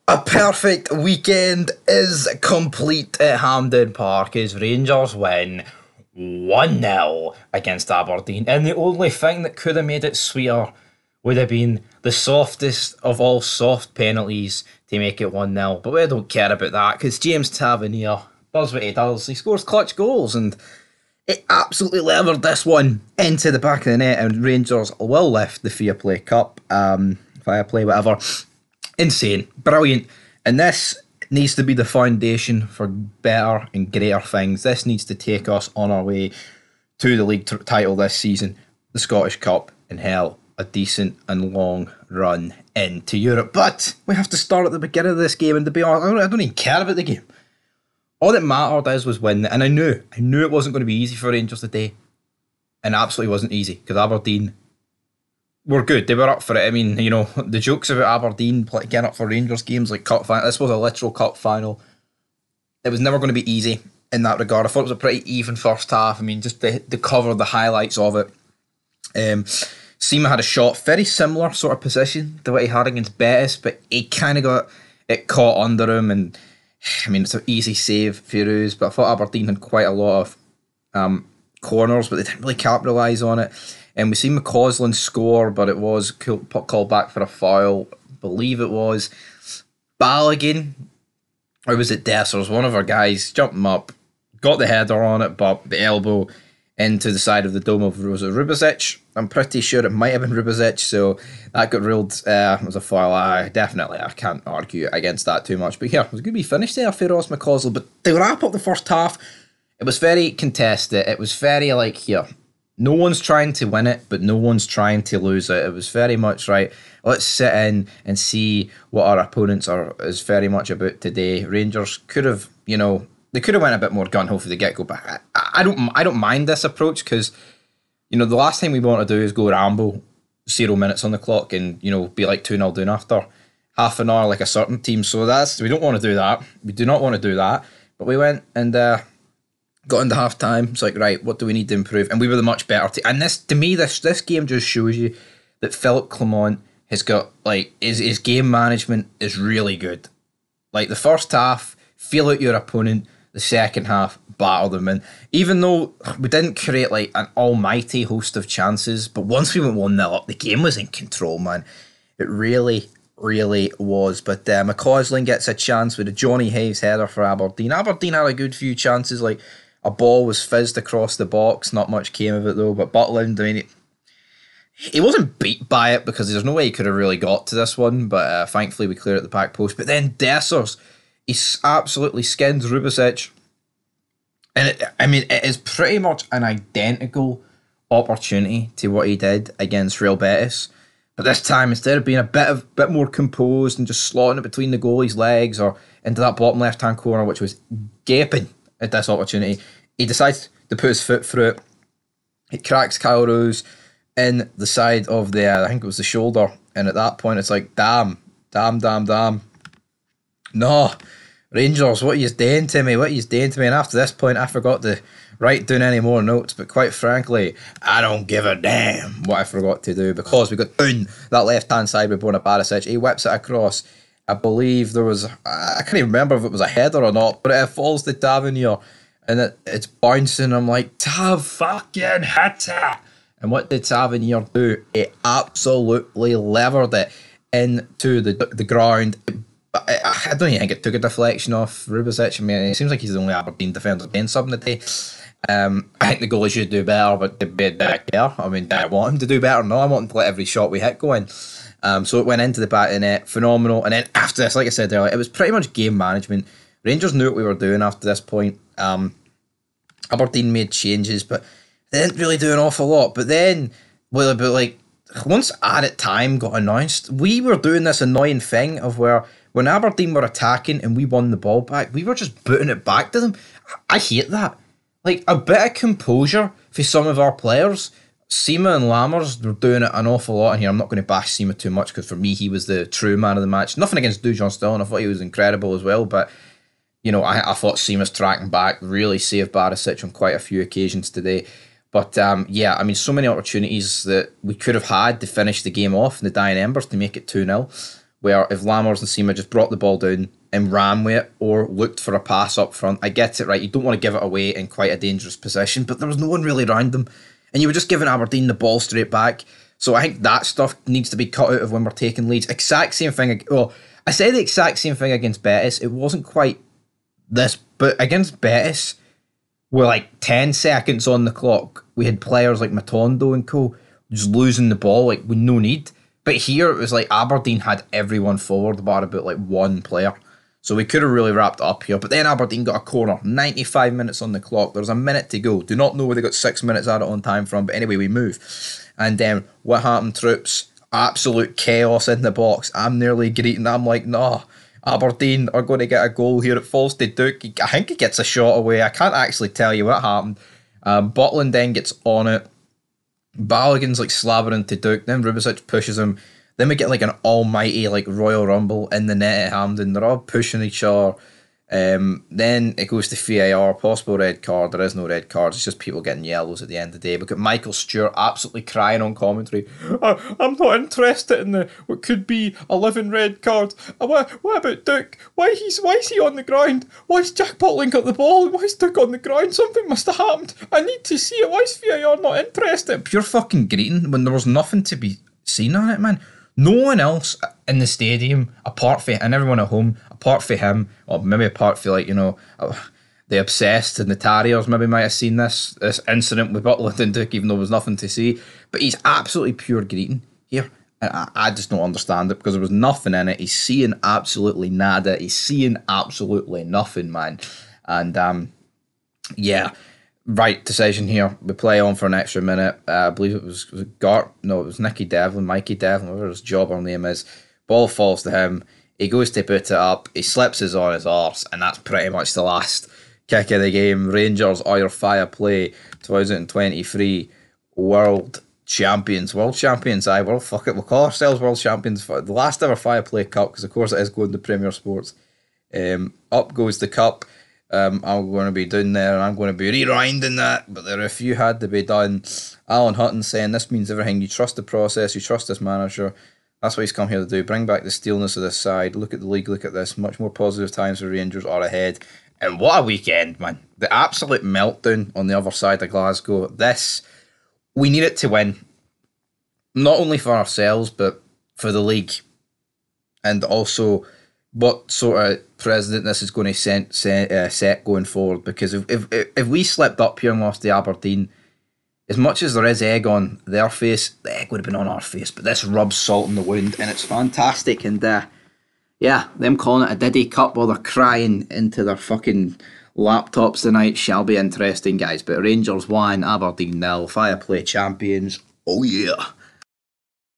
A perfect weekend is complete at Hampden Park as Rangers win 1-0 against Aberdeen. And the only thing that could have made it sweeter would have been the softest of all soft penalties to make it 1-0. But we don't care about that because James Tavernier does what he does. He scores clutch goals and it absolutely levered this one into the back of the net, and Rangers will lift the Viaplay Cup. Viaplay, whatever. Insane. Brilliant. And this needs to be the foundation for better and greater things. This needs to take us on our way to the league title this season, the Scottish Cup, and hell, a decent and long run into Europe. But we have to start at the beginning of this game, and to be honest, I don't even care about the game. All that mattered was winning, and I knew it wasn't going to be easy for Rangers today, and absolutely wasn't easy because Aberdeen were good. They were up for it. I mean, you know, the jokes about Aberdeen getting up for Rangers games like cup final. This was a literal cup final. It was never going to be easy in that regard. I thought it was a pretty even first half. I mean, just to cover the highlights of it. Seema had a shot, very similar sort of position to what he had against Betis, but he kind of got it caught under him, and I mean, it's an easy save for Ruse, but I thought Aberdeen had quite a lot of corners, but they didn't really capitalise on it. And we see McCausland score, but it was called back for a foul. I believe it was Balogun, or was it Dessers? One of our guys jumped him up, got the header on it, but the elbow into the side of the dome of Rubezic. I'm pretty sure it might have been Rubezic, so that got ruled as a foul. I can't argue against that too much. But yeah, it was a good wee finish there for Ross McCausland. But to wrap up the first half, it was very contested. It was very like, here, no one's trying to win it, but no one's trying to lose it. It was very much, right, let's sit in and see what our opponents is very much about today. Rangers could have, they could have went a bit more gun-ho for the get-go, but I don't mind this approach because, the last thing we want to do is go ramble 0 minutes on the clock and, be like 2-0 down after half an hour like a certain team. So we don't want to do that. We do not want to do that. But we went and got into half time. It's like, right, what do we need to improve? And we were the much better team. And this game just shows you that Philippe Clement has got, like, his game management is really good. Like, the first half, feel out your opponent. The second half, battle them. And even though we didn't create, like, an almighty host of chances, but once we went 1-0 up, the game was in control, man. It really, really was. But McCausland gets a chance with a Johnny Hayes header for Aberdeen. Aberdeen had a good few chances, like, a ball was fizzed across the box. Not much came of it, though. But Butland, I mean, he wasn't beat by it because there's no way he could have really got to this one. But thankfully, we cleared at the back post. But then Dessers, he absolutely skins Rubezic. And it is pretty much an identical opportunity to what he did against Real Betis. But this time, instead of being a bit more composed and just slotting it between the goalie's legs or into that bottom left-hand corner, which was gaping at this opportunity, he decides to put his foot through it. It cracks Kyle Rose in the side of I think it was the shoulder. And at that point, it's like, damn. No, Rangers, what are you doing to me? And after this point, I forgot to write down any more notes. But quite frankly, I don't give a damn what I forgot to do because we got down that left-hand side with Borna Barisic. He whips it across. I believe there was, I can't even remember if it was a header or not, but it falls to Tavernier and it's bouncing. I'm like, Tav, fucking hit it. And what did Tavernier do? He absolutely levered it into the ground. I don't even think it took a deflection off Rubezic. I mean, it seems like he's the only Aberdeen defender doing something today. I think the goalie should do better, but to be back there, I mean, I want him to do better. No, I want him to let every shot we hit go in. So it went into the back of the net, phenomenal. And then after this, like I said earlier, it was pretty much game management. Rangers knew what we were doing after this point. Aberdeen made changes, but they didn't really do an awful lot. But then, once added time got announced, we were doing this annoying thing of where when Aberdeen were attacking and we won the ball back, we were just booting it back to them. I hate that. Like, a bit of composure for some of our players. Seema and Lammers were doing it an awful lot in here. I'm not going to bash Seema too much because for me, he was the true man of the match. Nothing against Dujon Stillon. I thought he was incredible as well. But, I thought Seema's tracking back really saved Barisic on quite a few occasions today. But, so many opportunities that we could have had to finish the game off in the dying embers to make it 2-0. where if Lammers and Seema just brought the ball down and ran with it or looked for a pass up front, I get it, right? You don't want to give it away in quite a dangerous position, but there was no one really around them. And you were just giving Aberdeen the ball straight back. So I think that stuff needs to be cut out of when we're taking leads. Exact same thing. Well, I say the exact same thing against Betis. It wasn't quite this, but against Betis, with like 10 seconds on the clock, we had players like Matondo and co just losing the ball like with no need. But here it was like Aberdeen had everyone forward bar about like one player. So we could have really wrapped it up here. But then Aberdeen got a corner, 95 minutes on the clock. There was a minute to go. Do not know where they got 6 minutes at it on time from. But anyway, we move. And then what happened, troops? Absolute chaos in the box. I'm nearly greeting. I'm like, nah, Aberdeen are going to get a goal here. It falls to Duke. I think he gets a shot away. I can't actually tell you what happened. Butland then gets on it. Balogun's like slabbering to Duke. Then Rubicic pushes him. Then we get like an almighty like Royal Rumble in the net at Hampden. They're all pushing each other. Then it goes to VAR, possible red card. There is no red cards. It's just people getting yellows at the end of the day. We've got Michael Stewart absolutely crying on commentary. I'm not interested in the what could be 11 red cards. What about Duke? Why is he on the ground? Why is Jack Butling got the ball? Why is Duke on the ground? Something must have happened. I need to see it. Why is VAR not interested? Pure fucking greeting when there was nothing to be seen on it, man. No one else in the stadium, apart from, and everyone at home, apart from him, or maybe apart from, like, you know, the Obsessed and the Tarriers maybe might have seen this incident with Butland and Duke, even though there was nothing to see. But he's absolutely pure greeting here. And I just don't understand it because there was nothing in it. He's seeing absolutely nada. He's seeing absolutely nothing, man. And, yeah. Right decision here. We play on for an extra minute. I believe it was Nicky Devlin, Mikey Devlin, whatever his jobber name is. Ball falls to him. He goes to put it up. He slips his on his arse, and that's pretty much the last kick of the game. Rangers are your Viaplay 2023 World Champions. We'll call ourselves World Champions for the last ever Viaplay Cup, because of course it is going to Premier Sports. Up goes the cup. I'm going to be down there and I'm going to be rewinding that, but the review had to be done. Alan Hutton saying this means everything. You trust the process, you trust this manager. That's what he's come here to do. Bring back the steelness of this side. Look at the league, look at this. Much more positive times for Rangers are ahead. And what a weekend, man. The absolute meltdown on the other side of Glasgow. We need it to win. Not only for ourselves, but for the league. And also what sort of precedent this is going to set going forward. Because if we slipped up here and lost to Aberdeen, as much as there is egg on their face, the egg would have been on our face. But this rubs salt in the wound, and it's fantastic. And yeah, them calling it a Diddy Cup while they're crying into their fucking laptops tonight shall be interesting, guys. But Rangers 1, Aberdeen 0, Viaplay champions. Oh yeah.